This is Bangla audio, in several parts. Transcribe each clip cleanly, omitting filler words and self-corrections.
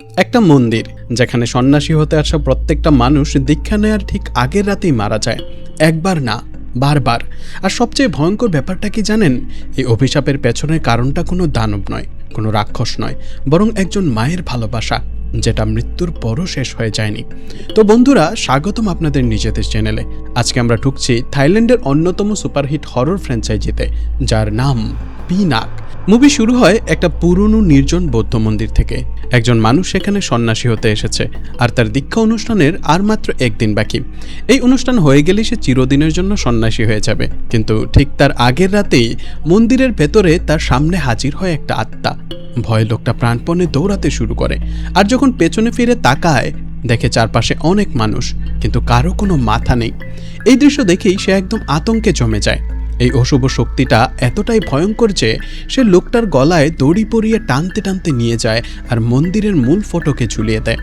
একটা মন্দির যেখানে সন্ন্যাসী হতে আসা প্রত্যেকটা মানুষ দীক্ষা নেয়ার ঠিক আগের রাতেই মারা যায়, একবার না বারবার। আর সবচেয়ে ভয়ঙ্কর ব্যাপারটা কি জানেন? এই অভিশাপের পেছনের কারণটা কোনো দানব নয়, কোনো রাক্ষস নয়, বরং একজন মায়ের ভালোবাসা, যেটা মৃত্যুর পরও শেষ হয়ে যায়নি। তো বন্ধুরা, স্বাগতম আপনাদের নিজেদের চ্যানেলে। আজকে আমরা ঢুকছি থাইল্যান্ডের অন্যতম সুপারহিট হরর ফ্র্যাঞ্চাইজিতে, যার নাম পিনাক। মুভি শুরু হয় একটা পুরনো নির্জন বৌদ্ধ মন্দির থেকে। একজন মানুষ সেখানে সন্ন্যাসী হতে এসেছে, আর তার দীক্ষা অনুষ্ঠানের আর মাত্র একদিন বাকি। এই অনুষ্ঠান হয়ে গেলে সে চিরদিনের জন্য সন্ন্যাসী হয়ে যাবে। কিন্তু ঠিক তার আগের রাতেই মন্দিরের ভেতরে তার সামনে হাজির হয় একটা আত্মা। ভয়ে লোকটা প্রাণপণে দৌড়াতে শুরু করে, আর যখন পেছনে ফিরে তাকায় দেখে চারপাশে অনেক মানুষ, কিন্তু কারো কোনো মাথা নেই। এই দৃশ্য দেখেই সে একদম আতঙ্কে জমে যায়। এই অশুভ শক্তিটা এতটাই ভয়ঙ্কর যে সে লোকটার গলায় দড়ি পরিয়ে টানতে টানতে নিয়ে যায় আর মন্দিরের মূল ফটকে ঝুলিয়ে দেয়।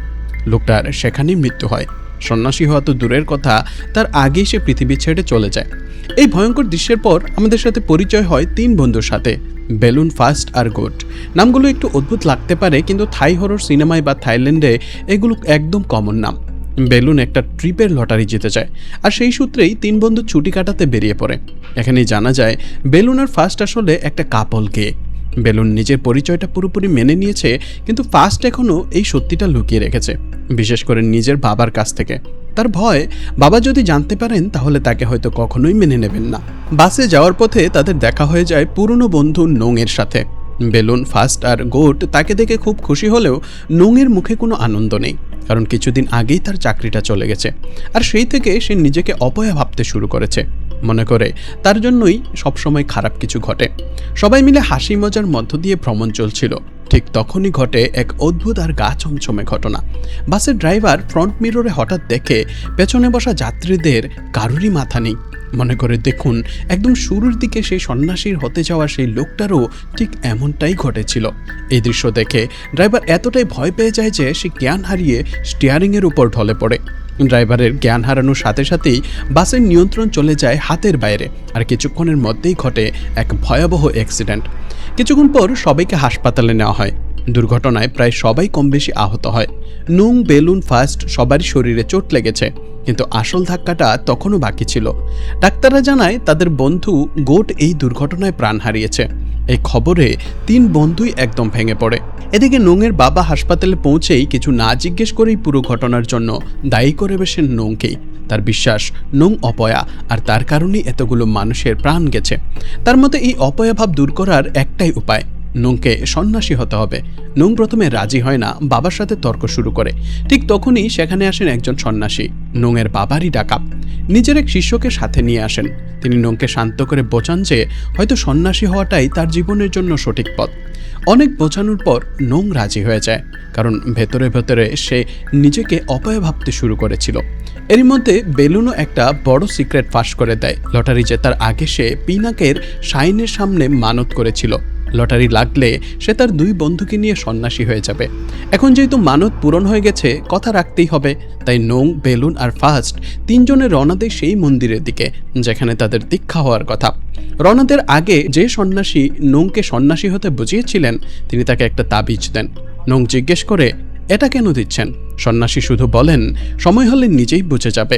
লোকটার সেখানেই মৃত্যু হয়। সন্ন্যাসী হওয়া তো দূরের কথা, তার আগেই সে পৃথিবী ছেড়ে চলে যায়। এই ভয়ঙ্কর দৃশ্যের পর আমাদের সাথে পরিচয় হয় তিন বন্ধুর সাথে, বেলুন, ফাস্ট আর গোট। নামগুলো একটু অদ্ভুত লাগতে পারে, কিন্তু থাই হরর সিনেমায় বা থাইল্যান্ডে এগুলো একদম কমন নাম। বেলুন একটা ট্রিপের লটারি জিতে যায়, আর সেই সূত্রেই তিন বন্ধু ছুটি কাটাতে বেরিয়ে পড়ে। এখানেই জানা যায় বেলুন আর ফাস্ট আসলে একটা কাপল গে। বেলুন নিজের পরিচয়টা পুরোপুরি মেনে নিয়েছে, কিন্তু ফাস্ট এখনও এই সত্যিটা লুকিয়ে রেখেছে, বিশেষ করে নিজের বাবার কাছ থেকে। তার ভয়, বাবা যদি জানতে পারেন তাহলে তাকে হয়তো কখনোই মেনে নেবেন না। বাসে যাওয়ার পথে তাদের দেখা হয়ে যায় পুরনো বন্ধু নোংের সাথে। বেলুন, ফাস্ট আর গোট তাকে দেখে খুব খুশি হলেও নোংের মুখে কোনো আনন্দ নেই, কারণ কিছুদিন আগেই তার চাকরিটা চলে গেছে। আর সেই থেকে সে নিজেকে অপয়া ভাবতে শুরু করেছে, মনে করে তার জন্যই সবসময় খারাপ কিছু ঘটে। সবাই মিলে হাসি মজার মধ্য দিয়ে ভ্রমণ চলছিল, ঠিক তখনই ঘটে এক অদ্ভুত আর গা ছমছমে ঘটনা। বাসের ড্রাইভার ফ্রন্ট মিররে হঠাৎ দেখে পেছনে বসা যাত্রীদের কারুরই মাথা নেই। মনে করে দেখুন, একদম শুরুর দিকে সেই সন্ন্যাসীর হতে যাওয়া সেই লোকটারও ঠিক এমনটাই ঘটেছিল। এই দৃশ্য দেখে ড্রাইভার এতটাই ভয় পেয়ে যায় যে সে জ্ঞান হারিয়ে স্টিয়ারিংয়ের উপর ঢলে পড়ে। ড্রাইভারের জ্ঞান হারানোর সাথে সাথেই বাসের নিয়ন্ত্রণ চলে যায় হাতের বাইরে, আর কিছুক্ষণের মধ্যেই ঘটে এক ভয়াবহ অ্যাক্সিডেন্ট। কিছুক্ষণ পর সবাইকে হাসপাতালে নেওয়া হয়। দুর্ঘটনায় প্রায় সবাই কম বেশি আহত হয়। নুং, বেলুন, ফাস্ট সবারই শরীরে চোট লেগেছে, কিন্তু আসল ধাক্কাটা তখনও বাকি ছিল। ডাক্তাররা জানায় তাদের বন্ধু গোট এই দুর্ঘটনায় প্রাণ হারিয়েছে। এই খবরে তিন বন্ধুই একদম ভেঙে পড়ে। এদিকে নোংের বাবা হাসপাতালে পৌঁছেই কিছু না জিজ্ঞেস করেই পুরো ঘটনার জন্য দায়ী করে বসেন নোংকেই। তার বিশ্বাস নোং অপয়া, আর তার কারণেই এতগুলো মানুষের প্রাণ গেছে। তার মতে এই অপয়া ভাব দূর করার একটাই উপায়, নোংকে সন্ন্যাসী হতে হবে। নোং প্রথমে রাজি হয় না, বাবার সাথে তর্ক শুরু করে। ঠিক তখনই সেখানে আসেন একজন সন্ন্যাসী, নোংের বাবারই ডাকা। নিজের এক শিষ্যকে সাথে নিয়ে আসেন। তিনি নোংকে শান্ত করে বোঝান যে হয়তো সন্ন্যাসী হওয়াটাই তার জীবনের জন্য সঠিক পথ। অনেক বোঝানোর পর নোং রাজি হয়ে যায়, কারণ ভেতরে ভেতরে সে নিজেকে অপয়া ভাবতে শুরু করেছিল। এরই মধ্যে বেলুনও একটা বড় সিক্রেট ফাঁস করে দেয়। লটারি জেতার আগে সে পিনাকের শাইনের সামনে মানত করেছিল, লটারি লাগলে সে তার দুই বন্ধুকে নিয়ে সন্ন্যাসী হয়ে যাবে। এখন যেহেতু মানত পূরণ হয়ে গেছে, কথা রাখতেই হবে। তাই নোং, বেলুন আর ফাস্ট তিনজনে রওনা দেয় সেই মন্দিরের দিকে যেখানে তাদের দীক্ষা হওয়ার কথা। রওনাদের আগে যে সন্ন্যাসী নোংকে সন্ন্যাসী হতে বুঝিয়েছিলেন, তিনি তাকে একটা তাবিজ দেন। নোং জিজ্ঞেস করে, এটা কেন দিচ্ছেন? সন্ন্যাসী শুধু বলেন, সময় হলে নিজেই বুঝে যাবে।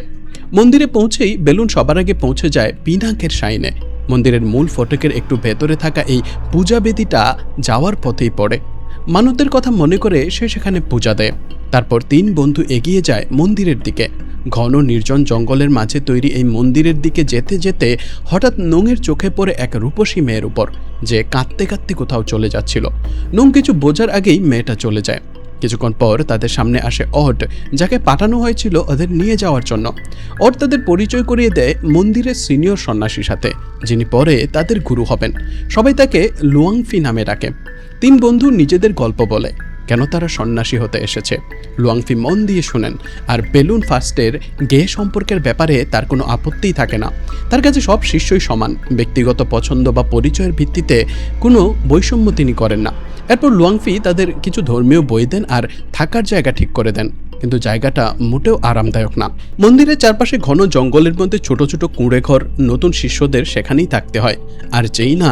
মন্দিরে পৌঁছেই বেলুন সবার আগে পৌঁছে যায় পিনাকের শাইনে। মন্দিরের মূল ফটকের একটু ভেতরে থাকা এই পূজা বেদিটা যাওয়ার পথেই পড়ে। মানতের কথা মনে করে সে সেখানে পূজা দেয়। তারপর তিন বন্ধু এগিয়ে যায় মন্দিরের দিকে। ঘন নির্জন জঙ্গলের মাঝে তৈরি এই মন্দিরের দিকে যেতে যেতে হঠাৎ নোংের চোখে পড়ে এক রূপসী মেয়ের উপর, যে কাঁদতে কাঁদতে কোথাও চলে যাচ্ছিল। নোং কিছু বোঝার আগেই মেয়েটা চলে যায়। কিছুক্ষণ পর তাদের সামনে আসে অড, যাকে পাঠানো হয়েছিল ওদের নিয়ে যাওয়ার জন্য। অড তাদের পরিচয় করিয়ে দেয় মন্দিরের সিনিয়র সন্ন্যাসীর সাথে, যিনি পরে তাদের গুরু হবেন। সবাই তাকে লুয়াংফি নামে ডাকে। তিন বন্ধু নিজেদের গল্প বলে, কেন তারা সন্ন্যাসী হতে এসেছে। লুয়াংফি মন দিয়ে শুনেন, আর বেলুন ফাস্টের গে সম্পর্কের ব্যাপারে তার কোনো আপত্তিই থাকে না। তার কাছে সব শিষ্যই সমান, ব্যক্তিগত পছন্দ বা পরিচয়ের ভিত্তিতে কোনো বৈষম্য তিনি করেন না। এরপর লুয়াংফি তাদের কিছু ধর্মীয় বই দেন আর থাকার জায়গা ঠিক করে দেন। কিন্তু জায়গাটা মোটেও আরামদায়ক না। মন্দিরের চারপাশে ঘন জঙ্গলের মধ্যে ছোট ছোট কুঁড়ে ঘর, নতুন শিষ্যদের সেখানেই থাকতে হয়। আর যেই না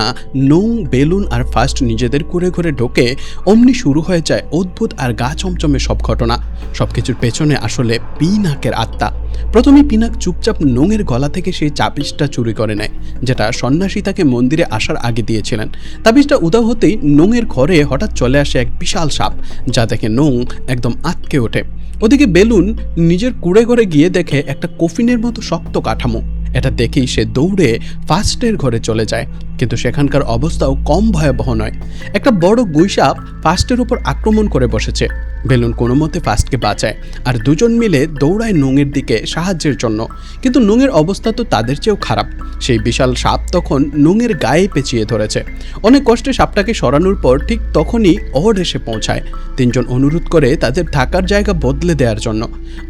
নং, বেলুন আর ফার্স্ট নিজেদের কুঁড়ে ঘরে ঢোকে, অমনি শুরু হয়ে যায় অদ্ভুত আর গা চমচমে সব ঘটনা। সবকিছুর পেছনে আসলে পিনাকের আত্মা। প্রথমে পিনাক চুপচাপ নোংয়ের গলা থেকে সেই চাবিজটা চুরি করে নেয়, যেটা সন্ন্যাসী তাকে মন্দিরে আসার আগে দিয়েছিলেন। তাবিজটা উধাও হতেই নোংয়ের ঘরে হঠাৎ চলে আসে এক বিশাল সাপ, যা দেখে নোং একদম আঁতকে ওঠে। ওদিকে বেলুন নিজের কুঁড়ে ঘরে গিয়ে দেখে একটা কফিনের মতো শক্ত কাঠামো। এটা দেখেই সে দৌড়ে ফার্স্টের ঘরে চলে যায়, কিন্তু সেখানকার অবস্থাও কম ভয়াবহ নয়। একটা বড় গুইসাপ ফার্স্টের উপর আক্রমণ করে বসেছে। বেলুন কোনো মতে ফার্স্টকে বাঁচায়, আর দুজন মিলে দৌড়ায় নোংের দিকে সাহায্যের জন্য। কিন্তু নোংের অবস্থা তো তাদের চেয়েও খারাপ। সেই বিশাল সাপ তখন নোংের গায়ে পেঁচিয়ে ধরেছে। অনেক কষ্টে সাপটাকে সরানোর পর ঠিক তখনই ওড এসে পৌঁছায়। তিনজন অনুরোধ করে তাদের থাকার জায়গা বদলে দেওয়ার জন্য,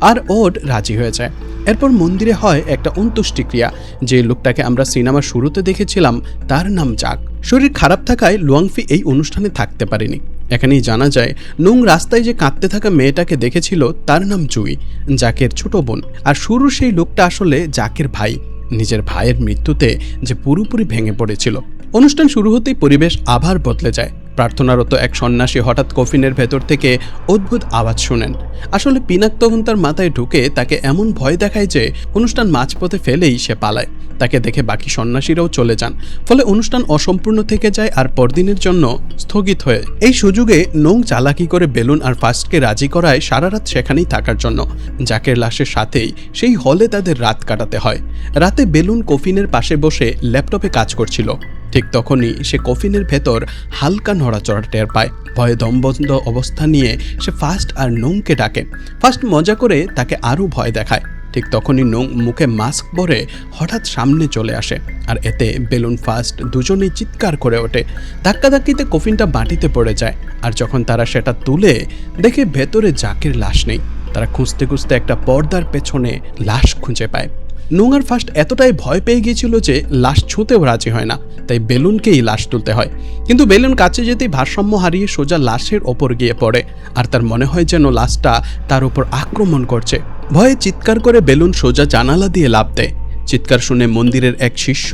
আর ওড রাজি হয়ে যায়। এরপর মন্দিরে হয় একটা অন্ত্যেষ্টিক্রিয়া। যে লোকটাকে আমরা সিনেমার শুরুতে দেখেছিলাম তার নাম জাক। শরীর খারাপ থাকায় লুয়াংফি এই অনুষ্ঠানে থাকতে পারেনি। এখানেই জানা যায় নোং রাস্তায় যে কাঁদতে থাকা মেয়েটাকে দেখেছিল তার নাম জুই, জাকের ছোট বোন। আর শুরুর সেই লোকটা আসলে জাকের ভাই, নিজের ভাইয়ের মৃত্যুতে যে পুরোপুরি ভেঙে পড়েছিল। অনুষ্ঠান শুরু হতেই পরিবেশ আবার বদলে যায়। প্রার্থনারত এক সন্ন্যাসী হঠাৎ কফিনের ভেতর থেকে অদ্ভুত আওয়াজ শুনেন। আসলে পিনাক তখন তার মাথায় ঢুকে তাকে এমন ভয় দেখায় যে অনুষ্ঠান মাঝপথে ফেলেই সে পালায়। তাকে দেখে বাকি সন্ন্যাসীরাও চলে যান, ফলে অনুষ্ঠান অসম্পূর্ণ থেকে যায় আর পরদিনের জন্য স্থগিত হয়ে। এই সুযোগে নোং চালাকি করে বেলুন আর ফার্স্টকে রাজি করায় সারা রাত সেখানেই থাকার জন্য। জাকের লাশের সাথেই সেই হলে তাদের রাত কাটাতে হয়। রাতে বেলুন কফিনের পাশে বসে ল্যাপটপে কাজ করছিল। ঠিক তখনই সে কফিনের ভেতর হালকা নড়াচড়া টের পায়। ভয়ে দমবন্ধ অবস্থা নিয়ে সে ফার্স্ট আর নোংকে ডাকে। ফার্স্ট মজা করে তাকে আরও ভয় দেখায়। ঠিক তখনই নোং মুখে মাস্ক পরে হঠাৎ সামনে চলে আসে, আর এতে বেলুন ফার্স্ট দুজনেই চিৎকার করে ওঠে। ধাক্কাধাক্কিতে কফিনটা মাটিতে পড়ে যায়, আর যখন তারা সেটা তুলে দেখে ভেতরে জাকের লাশ নেই। তারা খুঁজতে খুঁজতে একটা পর্দার পেছনে লাশ খুঁজে পায়। নোং আর ফার্স্ট এতটাই ভয় পেয়ে গিয়েছিল যে লাশ ছুঁতেও রাজি হয় না, তাই বেলুনকেই লাশ তুলতে হয়। কিন্তু বেলুন কাছে যেতেই ভারসাম্য হারিয়ে সোজা লাশের ওপর গিয়ে পড়ে, আর তার মনে হয় যেন লাশটা তার উপর আক্রমণ করছে। ভয়ে চিৎকার করে বেলুন সোজা জানালা দিয়ে লাফ দেয়। চিৎকার শুনে মন্দিরের এক শিষ্য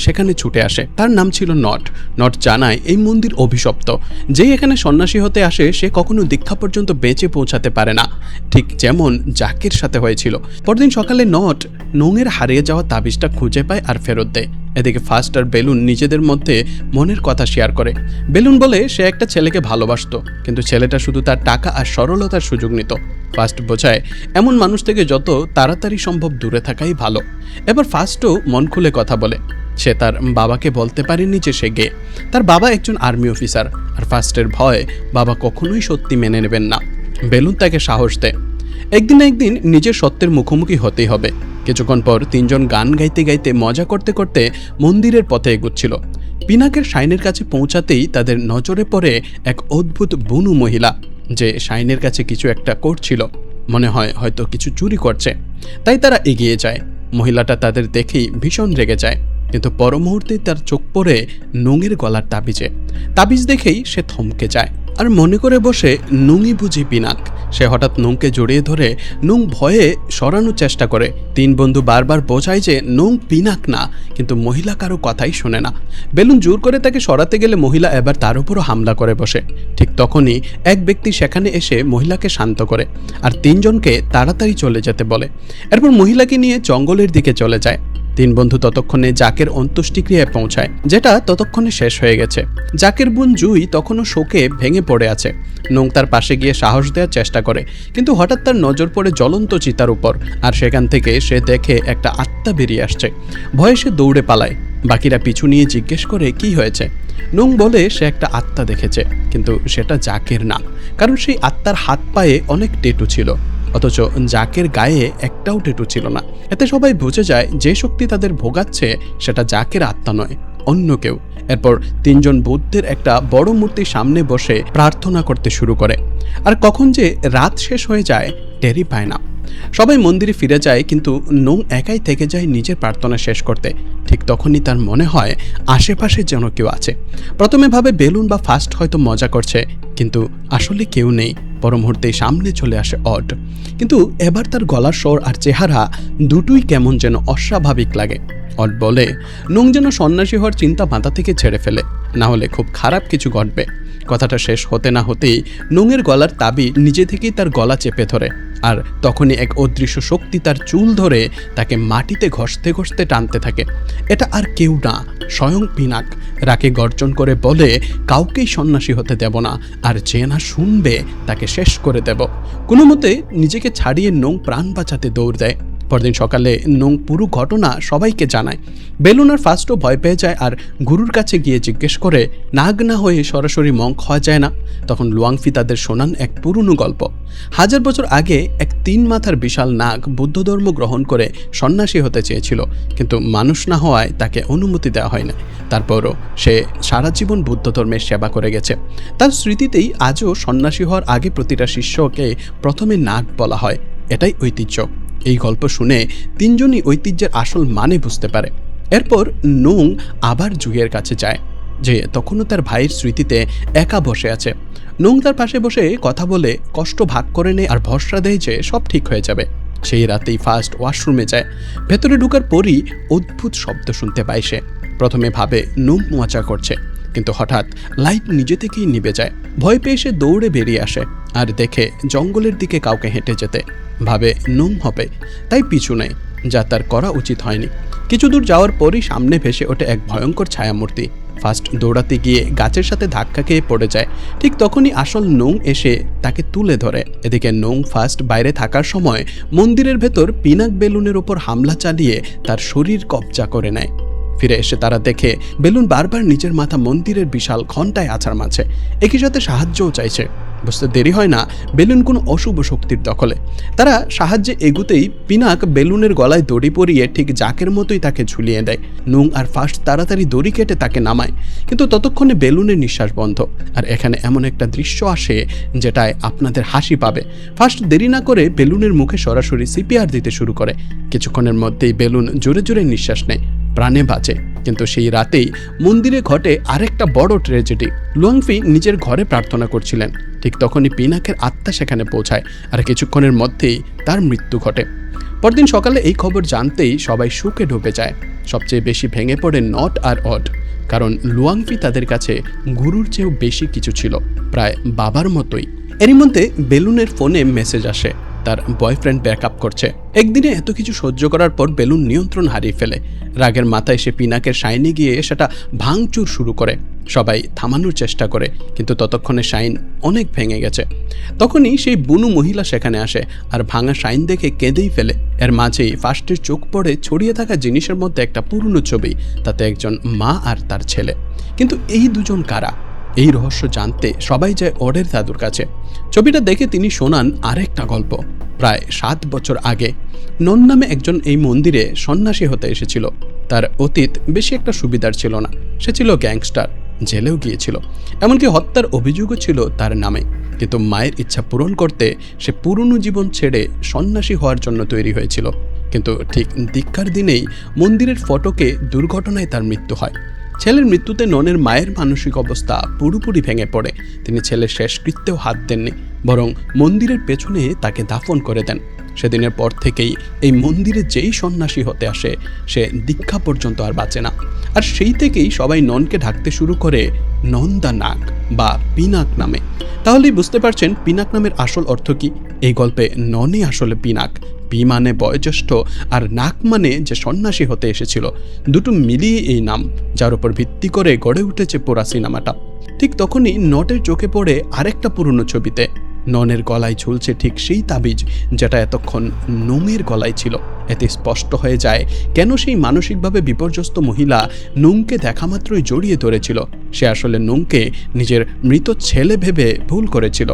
সেখানে ছুটে আসে। তার নাম ছিল নট। নট জানায় এই মন্দির অভিশপ্ত। যেই এখানে সন্ন্যাসী হতে আসে সে কখনো দীক্ষা পর্যন্ত বেঁচে পৌঁছাতে পারে না, ঠিক যেমন জাকের সাথে হয়েছিল। পরদিন সকালে নট নোংের হারিয়ে যাওয়া তাবিজটা খুঁজে পায় আর ফেরত দেয়। এদিকে ফার্স্ট আর বেলুন নিজেদের মধ্যে মনের কথা শেয়ার করে। বেলুন বলে সে একটা ছেলেকে ভালোবাসতো, কিন্তু ছেলেটা শুধু তার টাকা আর সরলতার সুযোগ নিত। ফার্স্ট বোঝায় এমন মানুষ থেকে যত তাড়াতাড়ি সম্ভব দূরে থাকাই ভালো। এবার ফার্স্টও মন খুলে কথা বলে। সে তার বাবাকে বলতে পারেনি যে সে গে। তার বাবা একজন আর্মি অফিসার, আর ফার্স্টের ভয় বাবা কখনোই সত্যি মেনে নেবেন না। বেলুন তাকে সাহস দেয়, একদিন না একদিন নিজের সত্যের মুখোমুখি হতেই হবে। কিছুক্ষণ পর তিনজন গান গাইতে গাইতে মজা করতে করতে মন্দিরের পথে এগুচ্ছিল। পিনাকের শাইনের কাছে পৌঁছাতেই তাদের নজরে পড়ে এক অদ্ভুত বুনু মহিলা, যে শাইনের কাছে কিছু একটা করছিল। মনে হয় হয়তো কিছু চুরি করছে, তাই তারা এগিয়ে যায়। মহিলাটা তাদের দেখেই ভীষণ রেগে যায়, কিন্তু পর মুহূর্তেই তার চোখ পড়ে নোংের গলার তাবিজে। তাবিজ দেখেই সে থমকে যায়, আর মনে করে বসে নুঙি বুঝি পিনাক। সে হঠাৎ নোংকে জড়িয়ে ধরে নুং ভয়ে সরানোর চেষ্টা করে। তিন বন্ধু বারবার বোঝায় যে নোং পিনাক না, কিন্তু মহিলা কারো কথাই শোনে না। বেলুন জোর করে তাকে সরাতে গেলে মহিলা এবার তার উপরও হামলা করে বসে। ঠিক তখনই এক ব্যক্তি সেখানে এসে মহিলাকে শান্ত করে, আর তিনজনকে তাড়াতাড়ি চলে যেতে বলে। এরপর মহিলাকে নিয়ে জঙ্গলের দিকে চলে যায়। তিন বন্ধু ততক্ষণে জাকের অন্ত্যেষ্টিক্রিয়ায় পৌঁছায়, যেটা ততক্ষণে শেষ হয়ে গেছে। জাকের বোন জুই তখনও শোকে ভেঙে পড়ে আছে। নোং তার পাশে গিয়ে সাহস দেওয়ার চেষ্টা করে, কিন্তু হঠাৎ তার নজর পড়ে জ্বলন্ত চিতার উপর, আর সেখান থেকে সে দেখে একটা আত্মা বেরিয়ে আসছে। ভয়ে সে দৌড়ে পালায়। বাকিরা পিছু নিয়ে জিজ্ঞেস করে কি হয়েছে। নোং বলে সে একটা আত্মা দেখেছে, কিন্তু সেটা জাকের না, কারণ সেই আত্মার হাত পায়ে অনেক টেটু ছিল, অথচ জাকের গায়ে একটাও টেটু ছিল না। এতে সবাই বুঝে যায় যে শক্তি তাদের ভোগাচ্ছে সেটা জাকের আত্মা নয়, অন্য কেউ। এরপর তিনজন বুদ্ধের একটা বড় মূর্তির সামনে বসে প্রার্থনা করতে শুরু করে, আর কখন যে রাত শেষ হয়ে যায় টেরই পায় না। সবাই মন্দিরে ফিরে যায়, কিন্তু নোং একাই থেকে যায় নিজের প্রার্থনা শেষ করতে। ঠিক তখনই তার মনে হয় আশেপাশে যেন কেউ আছে। প্রথমে ভাবে বেলুন বা ফার্স্ট হয়তো মজা করছে, কিন্তু আসলে কেউ নেই। পর মুহূর্তেই সামনে চলে আসে অড। কিন্তু এবার তার গলার স্বর আর চেহারা দুটোই কেমন যেন অস্বাভাবিক লাগে। অড বলে নং যেন সন্ন্যাসী হওয়ার চিন্তা মাথা থেকে ছেড়ে ফেলে, না হলে খুব খারাপ কিছু ঘটবে। কথাটা শেষ হতে না হতেই নংয়ের গলার তাবি নিজে থেকেই তার গলা চেপে ধরে, আর তখনই এক অদৃশ্য শক্তি তার চুল ধরে তাকে মাটিতে ঘষতে ঘষতে টানতে থাকে। এটা আর কেউ না, স্বয়ং পিনাক। রাগে গর্জন করে বলে কাউকেই সন্ন্যাসী হতে দেব না, আর যে না শুনবে তাকে শেষ করে দেব। কোনো মতে নিজেকে ছাড়িয়ে নং প্রাণ বাঁচাতে দৌড় দেয়। পরদিন সকালে নং পুরো ঘটনা সবাইকে জানায়। বেলুন আর ফার্স্টও ভয় পেয়ে যায় আর গুরুর কাছে গিয়ে জিজ্ঞেস করে নাগ না হয়ে সরাসরি মঙ্ক হওয়া যায় না। তখন লুয়াংফি তাদের শোনান এক পুরনো গল্প। 1000 বছর আগে এক 3 মাথার বিশাল নাগ বুদ্ধ ধর্ম গ্রহণ করে সন্ন্যাসী হতে চেয়েছিল, কিন্তু মানুষ না হওয়ায় তাকে অনুমতি দেওয়া হয় না। তারপরও সে সারা জীবন বুদ্ধ ধর্মের সেবা করে গেছে। তার স্মৃতিতেই আজও সন্ন্যাসী হওয়ার আগে প্রতিটা শিষ্যকে প্রথমে নাগ বলা হয়। এটাই ঐতিহ্য। এই গল্প শুনে 3 জনই ঐতিহ্যের আসল মানে বুঝতে পারে। এরপর নং আবার জুইয়ের কাছে যায়, যে তখনও তার ভাইয়ের স্মৃতিতে একা বসে আছে। নং তার পাশে বসে কথা বলে কষ্ট ভাগ করে নেয় আর ভরসা দেয় যে সব ঠিক হয়ে যাবে। সেই রাতেই ফার্স্ট ওয়াশরুমে যায়। ভেতরে ঢুকার পরই অদ্ভুত শব্দ শুনতে পায় সে। প্রথমে ভাবে নং মোচা করছে, কিন্তু হঠাৎ লাইট নিজে থেকেই নিভে যায়। ভয় পেয়ে সে দৌড়ে বেরিয়ে আসে আর দেখে জঙ্গলের দিকে কাউকে হেঁটে যেতে। ভাবে নং হবে, তাই পিছু নেয়, যা তার করা উচিত হয়নি। কিছু দূর যাওয়ার পরই সামনে ভেসে ওঠে এক ভয়ঙ্কর ছায়ামূর্তি। ফার্স্ট দৌড়াতে গিয়ে গাছের সাথে ধাক্কা খেয়ে পড়ে যায়। ঠিক তখনই আসল নং এসে তাকে তুলে ধরে। এদিকে নং ফার্স্ট বাইরে থাকার সময় মন্দিরের ভেতর পিনাক বেলুনের উপর হামলা চালিয়ে তার শরীর কবজা করে নেয়। ফিরে এসে তারা দেখে বেলুন বারবার নিজের মাথা মন্দিরের বিশাল ঘণ্টায় আছাড় মারছে। একই সাথে সাহায্যও চাইছে। বুঝতে দেরি হয় না বেলুন কোনো অশুভ শক্তির দখলে। তারা সাহায্যে এগুতেই পিনাক বেলুনের গলায় দড়ি পরিয়ে ঠিক জাকের মতোই তাকে ঝুলিয়ে দেয়। নুং আর ফার্স্ট তাড়াতাড়ি দড়ি কেটে তাকে নামায়, কিন্তু ততক্ষণে বেলুনের নিঃশ্বাস বন্ধ। আর এখানে এমন একটা দৃশ্য আসে যেটায় আপনাদের হাসি পাবে। ফার্স্ট দেরি না করে বেলুনের মুখে সরাসরি সিপিআর দিতে শুরু করে। কিছুক্ষণের মধ্যেই বেলুন জোরে জোরে নিঃশ্বাস নেয়, প্রাণে বাঁচে। কিন্তু সেই রাতেই মন্দিরে ঘটে আরেকটা বড় ট্র্যাজেডি। লুয়াংফি নিজের ঘরে প্রার্থনা করছিলেন, ঠিক তখনই পিনাকের আত্মা সেখানে পৌঁছায় আর কিছুক্ষণের মধ্যেই তার মৃত্যু ঘটে। পরদিন সকালে এই খবর জানতেই সবাই শোকে ডুবে যায়। সবচেয়ে বেশি ভেঙে পড়ে নট আর অড, কারণ লুয়াংফি তাদের কাছে গুরুর চেয়েও বেশি কিছু ছিল, প্রায় বাবার মতোই। এরই মধ্যে বেলুনের ফোনে মেসেজ আসে, তার বয়ফ্রেন্ড ব্যাকআপ করছে। একদিনে এত কিছু সহ্য করার পর বেলুন নিয়ন্ত্রণ হারিয়ে ফেলে। রাগের মাথায় সে পিনাকের শাইনে গিয়ে সেটা ভাঙচুর শুরু করে। সবাই থামানোর চেষ্টা করে, কিন্তু ততক্ষণে শাইন অনেক ভেঙে গেছে। তখনই সেই বুনু মহিলা সেখানে আসে আর ভাঙা শাইন দেখে কেঁদেই ফেলে। এর মাঝেই ফার্স্টের চোখ পড়ে ছড়িয়ে থাকা জিনিসের মধ্যে একটা পুরনো ছবি, তাতে একজন মা আর তার ছেলে। কিন্তু এই দুজন কারা? এই রহস্য জানতে সবাই যায় অডের দাদুর কাছে। ছবিটা দেখে তিনি শোনান আরেকটা গল্প। প্রায় 7 বছর আগে নন নামে একজন এই মন্দিরে সন্ন্যাসী হতে এসেছিল। তার অতীত বেশি একটা সুবিধার ছিল না। সে ছিল গ্যাংস্টার, জেলেও গিয়েছিল, এমনকি হত্যার অভিযোগও ছিল তার নামে। কিন্তু মায়ের ইচ্ছা পূরণ করতে সে পুরনো জীবন ছেড়ে সন্ন্যাসী হওয়ার জন্য তৈরি হয়েছিল। কিন্তু ঠিক দীক্ষার দিনেই মন্দিরের ফটকে দুর্ঘটনায় তার মৃত্যু হয়। ছেলের মৃত্যুতে ননের মায়ের মানসিক অবস্থা পুরোপুরি ভেঙে পড়ে। তিনি ছেলের শেষকৃত্যেও হাত দেননি, বরং মন্দিরের পেছনে তাকে দাফন করে দেন। সেদিনের পর থেকেই এই মন্দিরে যেই সন্ন্যাসী হতে আসে সে দীক্ষা পর্যন্ত আর বাঁচে না। আর সেই থেকেই সবাই ননকে ডাকতে শুরু করে নন দ্য নাগ বা পিনাক নামে। তাহলেই বুঝতে পারছেন পিনাক নামের আসল অর্থ কি। এই গল্পে ননই আসলে পিনাক। পি মানে বয়োজ্যেষ্ঠ আর নাক মানে যে সন্ন্যাসী হতে এসেছিল। দুটো মিলিয়ে এই নাম, যার উপর ভিত্তি করে গড়ে উঠেছে পুরা সিনেমাটা। ঠিক তখনই নটের চোখে পড়ে আরেকটা পুরনো ছবিতে। ননের গলায় ঝুলছে ঠিক সেই তাবিজ যেটা এতক্ষণ নোংের গলায় ছিল। এতে স্পষ্ট হয়ে যায় কেন সেই মানসিকভাবে বিপর্যস্ত মহিলা নোংকে দেখা মাত্রই জড়িয়ে ধরেছিল। সে আসলে নোংকে নিজের মৃত ছেলে ভেবে ভুল করেছিল।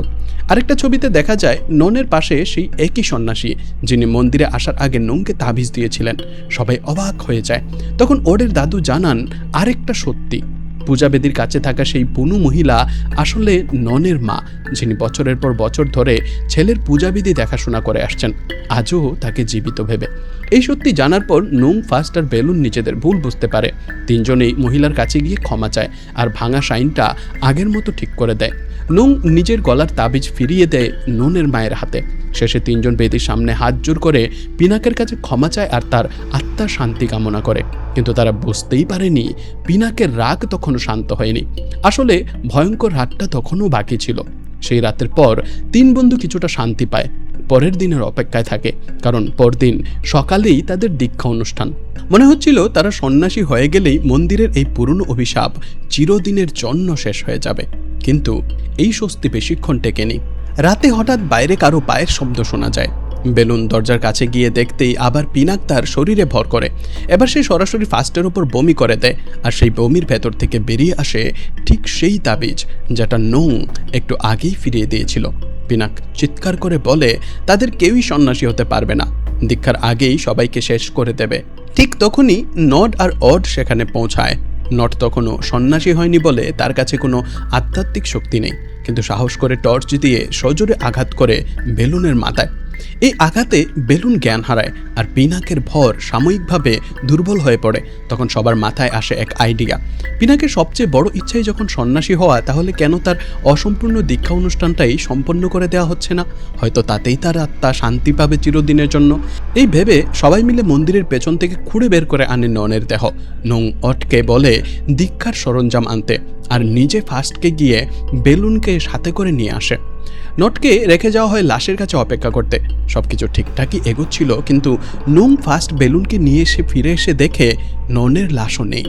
আরেকটা ছবিতে দেখা যায় ননের পাশে সেই একই সন্ন্যাসী যিনি মন্দিরে আসার আগে নোংকে তাবিজ দিয়েছিলেন। সবাই অবাক হয়ে যায়। তখন ওদের দাদু জানান আরেকটা সত্যি, পূজাবেদীর কাছে থাকা সেই বুনু মহিলা আসলে ননের মা, যিনি বছরের পর বছর ধরে ছেলের পূজাবিধি দেখাশোনা করে আসছেন, আজও তাকে জীবিত ভেবে। এই সত্যি জানার পর নোং, ফার্স্ট আর বেলুন নিজেদের ভুল বুঝতে পারে। তিনজনেই মহিলার কাছে গিয়ে ক্ষমা চায় আর ভাঙা শাইনটা আগের মতো ঠিক করে দেয়। নুং নিজের গলার তাবিজ ফিরিয়ে দেয় নুনের মায়ের হাতে। শেষে তিনজন বেদির সামনে হাত জোর করে পিনাকের কাছে ক্ষমা চায় আর তার আত্মার শান্তি কামনা করে। কিন্তু তারা বুঝতেই পারেনি পিনাকের রাগ তখনও শান্ত হয়নি। আসলে ভয়ঙ্কর রাতটা তখনও বাকি ছিল। সেই রাতের পর তিন বন্ধু কিছুটা শান্তি পায়। পরের দিনের অপেক্ষায় থাকে, কারণ পরদিন সকালেই তাদের দীক্ষা অনুষ্ঠান। মনে হচ্ছিল তারা সন্ন্যাসী হয়ে গেলেই মন্দিরের এই পুরনো অভিশাপ চিরদিনের জন্য শেষ হয়ে যাবে। কিন্তু এই স্বস্তি বেশিক্ষণ টেকেনি। রাতে হঠাৎ বাইরে কারো পায়ের শব্দ শোনা যায়। বেলুন দরজার কাছে গিয়ে দেখতেই আবার পিনাক তার শরীরে ভর করে। এবার সে সরাসরি ফাস্টের ওপর বমি করে দেয়, আর সেই বমির ভেতর থেকে বেরিয়ে আসে ঠিক সেই তাবিজ যেটা নুং একটু আগেই ফিরিয়ে দিয়েছিল। পিনাক চিৎকার করে বলে তাদের কেউই সন্ন্যাসী হতে পারবে না, দীক্ষার আগেই সবাইকে শেষ করে দেবে। ঠিক তখনই নড আর অড সেখানে পৌঁছায়। নট তখনও সন্ন্যাসী হয়নি বলে তার কাছে কোনো আধ্যাত্মিক শক্তি নেই, কিন্তু সাহস করে টর্চ দিয়ে সজোরে আঘাত করে বেলুনের মাথায়। এই আঘাতে বেলুন জ্ঞান হারায় আর পিনাকের ভর সাময়িকভাবে দুর্বল হয়ে পড়ে। তখন সবার মাথায় আসে এক আইডিয়া। পিনাকের সবচেয়ে বড় ইচ্ছাই যখন সন্ন্যাসী হওয়া, তাহলে কেন তার অসম্পূর্ণ দীক্ষা অনুষ্ঠানটাই সম্পন্ন করে দেওয়া হচ্ছে না? হয়তো তাতেই তার আত্মা শান্তি পাবে চিরদিনের জন্য। এই ভেবে সবাই মিলে মন্দিরের পেছন থেকে খুঁড়ে বের করে আনে ননের দেহ। নং অটকে বলে দীক্ষার সরঞ্জাম আনতে, আর নিজে ফাস্টকে গিয়ে বেলুনকে সাথে করে নিয়ে আসে। নটকে রেখে যাওয়া হয় লাশের কাছে অপেক্ষা করতে। সবকিছু ঠিকঠাকই এগোচ্ছিল, কিন্তু নুং ফাস্ট বেলুনকে নিয়ে ফিরে এসে দেখে ননের লাশও নেই।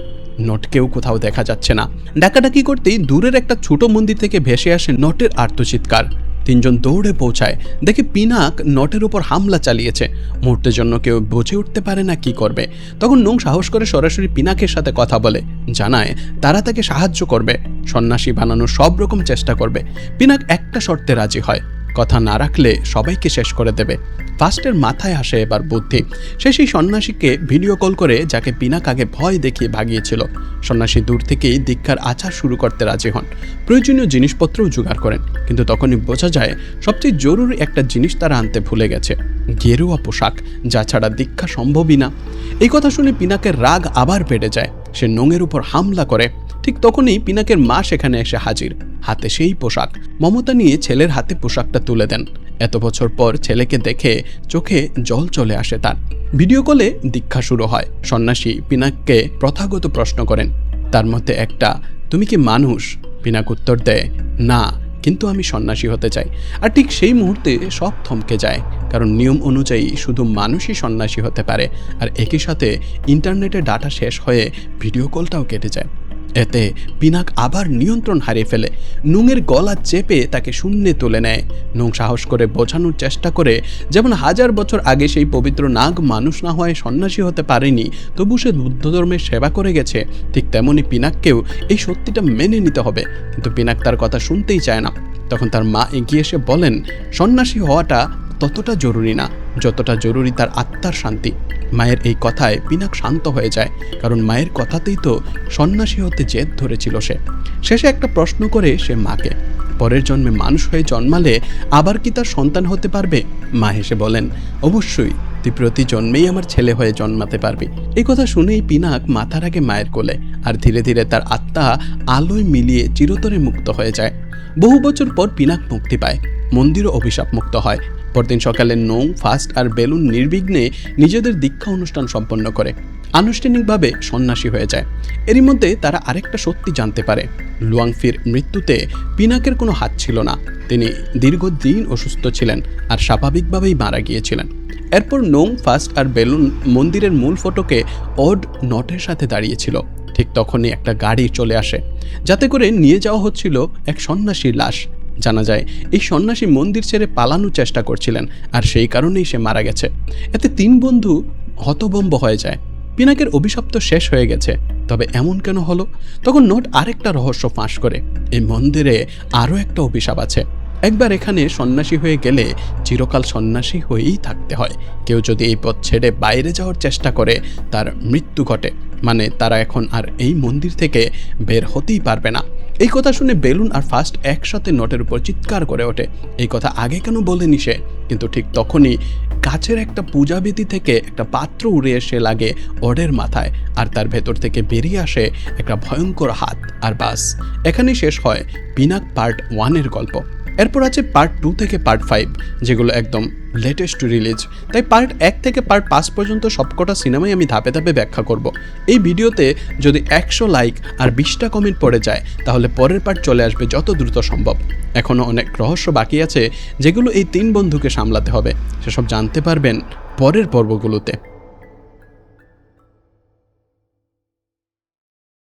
নটকেও কোথাও দেখা যাচ্ছে না। ডাকাডাকি করতেই দূরের একটা ছোট মন্দির থেকে ভেসে আসে নটের আর্তচিৎকার। তিনজন দৌড়ে পৌঁছায়, দেখে পিনাক নটের উপর হামলা চালিয়েছে। মুহূর্তের জন্য কেউ বুঝে উঠতে পারে না কি করবে। তখন নুং সাহস করে সরাসরি পিনাকের সাথে কথা বলে, জানায় তারা তাকে সাহায্য করবে, সন্ন্যাসী বানানোর সব রকম চেষ্টা করবে। পিনাক একটা শর্তে রাজি হয়, কথা না রাখলে সবাইকে শেষ করে দেবে। ফাস্টের মাথায় আসে এবার বুদ্ধি। সে সেই সন্ন্যাসীকে ভিডিও কল করে, যাকে পিনাক আগে ভয় দেখিয়ে ভাগিয়েছিল। সন্ন্যাসী দূর থেকেই দীক্ষার আচার শুরু করতে রাজি হন। প্রয়োজনীয় জিনিসপত্রও জোগাড় করেন, কিন্তু তখনই বোঝা যায় সবচেয়ে জরুরি একটা জিনিস তারা আনতে ভুলে গেছে, গেরুয়া পোশাক, যা ছাড়া দীক্ষা সম্ভবই না। এই কথা শুনে পিনাকের রাগ আবার বেড়ে যায়। সে নোংের উপর হামলা করে। ঠিক তখনই পিনাকের মা সেখানে এসে হাজির, হাতে সেই পোশাক। মমতা নিয়ে ছেলের হাতে পোশাকটা তুলে দেন। এত বছর পর ছেলেকে দেখে চোখে জল চলে আসে তার। ভিডিও কলে দীক্ষা শুরু হয়। সন্ন্যাসী পিনাককে প্রথাগত প্রশ্ন করেন, তার মধ্যে একটা, তুমি কি মানুষ? পিনাক উত্তর দেয়, না, কিন্তু আমি সন্ন্যাসী হতে চাই। আর ঠিক সেই মুহূর্তে সব থমকে যায়, কারণ নিয়ম অনুযায়ী শুধু মানুষই সন্ন্যাসী হতে পারে। আর একই সাথে ইন্টারনেটে ডাটা শেষ হয়ে ভিডিও কলটাও কেটে যায়। এতে পিনাক আবার নিয়ন্ত্রণ হারিয়ে ফেলে। নুংয়ের গলা চেপে তাকে শূন্যে তুলে নেয়। নুং সাহস করে বোঝানোর চেষ্টা করে, যেমন 1000 বছর আগে সেই পবিত্র নাগ মানুষ না হয়ে সন্ন্যাসী হতে পারেনি, তবু সে বুদ্ধ ধর্মের সেবা করে গেছে। ঠিক তেমনি পিনাককেও এই সত্যিটা মেনে নিতে হবে। কিন্তু পিনাক তার কথা শুনতেই চায় না। তখন তার মা এগিয়ে এসে বলেন, সন্ন্যাসী হওয়াটা ততটা জরুরি না যতটা জরুরি তার আত্মার শান্তি। মায়ের এই কথায় পিনাক শান্ত হয়ে যায়, কারণ মায়ের কথাতেই তো সন্ন্যাসী হতে জেদ ধরেছিল সে। শেষে একটা প্রশ্ন করে সে মাকে, পরের জন্মে মানুষ হয়ে জন্মালে আবার কি তার সন্তান হতে পারবে? মা হেসে বলেন, অবশ্যই, তুই প্রতি জন্মেই আমার ছেলে হয়ে জন্মাতে পারবি। এই কথা শুনেই পিনাক মাথার আগে মায়ের কোলে, আর ধীরে ধীরে তার আত্মা আলোয় মিলিয়ে চিরতরে মুক্ত হয়ে যায়। বহু বছর পর পিনাক মুক্তি পায়, মন্দিরও অভিশাপ মুক্ত হয়। পরদিন সকালে নৌ, ফাস্ট আর বেলুন নির্বিঘ্নে নিজেদের দীক্ষা অনুষ্ঠান সম্পন্ন করে আনুষ্ঠানিকভাবে সন্ন্যাসী হয়ে যায়। এরই মধ্যে তারা আরেকটা সত্যি জানতে পারে, লুয়াংফির মৃত্যুতে পিনাকের কোনো হাত ছিল না। তিনি দীর্ঘদিন অসুস্থ ছিলেন আর স্বাভাবিকভাবেই মারা গিয়েছিলেন। এরপর নৌ, ফাস্ট আর বেলুন মন্দিরের মূল ফটকে অড নটের সাথে দাঁড়িয়েছিল। ঠিক তখনই একটা গাড়ি চলে আসে, যাতে করে নিয়ে যাওয়া হচ্ছিল এক সন্ন্যাসীর লাশ। জানা যায় এই সন্ন্যাসী মন্দির ছেড়ে পালানোর চেষ্টা করছিলেন, আর সেই কারণেই সে মারা গেছে। এতে 3 বন্ধু হতভম্ব হয়ে যায়। পিনাকের অভিশাপ তো শেষ হয়ে গেছে, তবে এমন কেন হলো? তখন নট আরেকটা রহস্য ফাঁস করে, এই মন্দিরে আরও একটা অভিশাপ আছে। একবার এখানে সন্ন্যাসী হয়ে গেলে চিরকাল সন্ন্যাসী হয়েই থাকতে হয়। কেউ যদি এই পথ ছেড়ে বাইরে যাওয়ার চেষ্টা করে, তার মৃত্যু ঘটে। মানে তারা এখন আর এই মন্দির থেকে বের হতেই পারবে না। এই কথা শুনে বেলুন আর ফাস্ট একসাথে নটের উপর চিৎকার করে ওঠে। এই কথা আগে কেন বলেনি সে? কিন্তু ঠিক তখনই কাছের একটা পূজাবেদী থেকে একটা পাত্র উড়ে এসে লাগে ওডের মাথায়, আর তার ভেতর থেকে বেরিয়ে আসে একটা ভয়ঙ্কর হাত। আর বাস, এখানেই শেষ হয় পিনাক পার্ট 1-এর গল্প। এরপর আছে পার্ট 2 থেকে পার্ট 5, যেগুলো একদম লেটেস্ট রিলিজ। তাই পার্ট 1 থেকে পার্ট 5 পর্যন্ত সবকটা সিনেমাই আমি ধাপে ধাপে ব্যাখ্যা করব। এই ভিডিওতে যদি 100 লাইক আর 20টা কমেন্ট পড়ে যায়, তাহলে পরের পার্ট চলে আসবে যত দ্রুত সম্ভব। এখনও অনেক রহস্য বাকি আছে, যেগুলো এই 3 বন্ধুকে সামলাতে হবে। সেসব জানতে পারবেন পরের পর্বগুলোতে।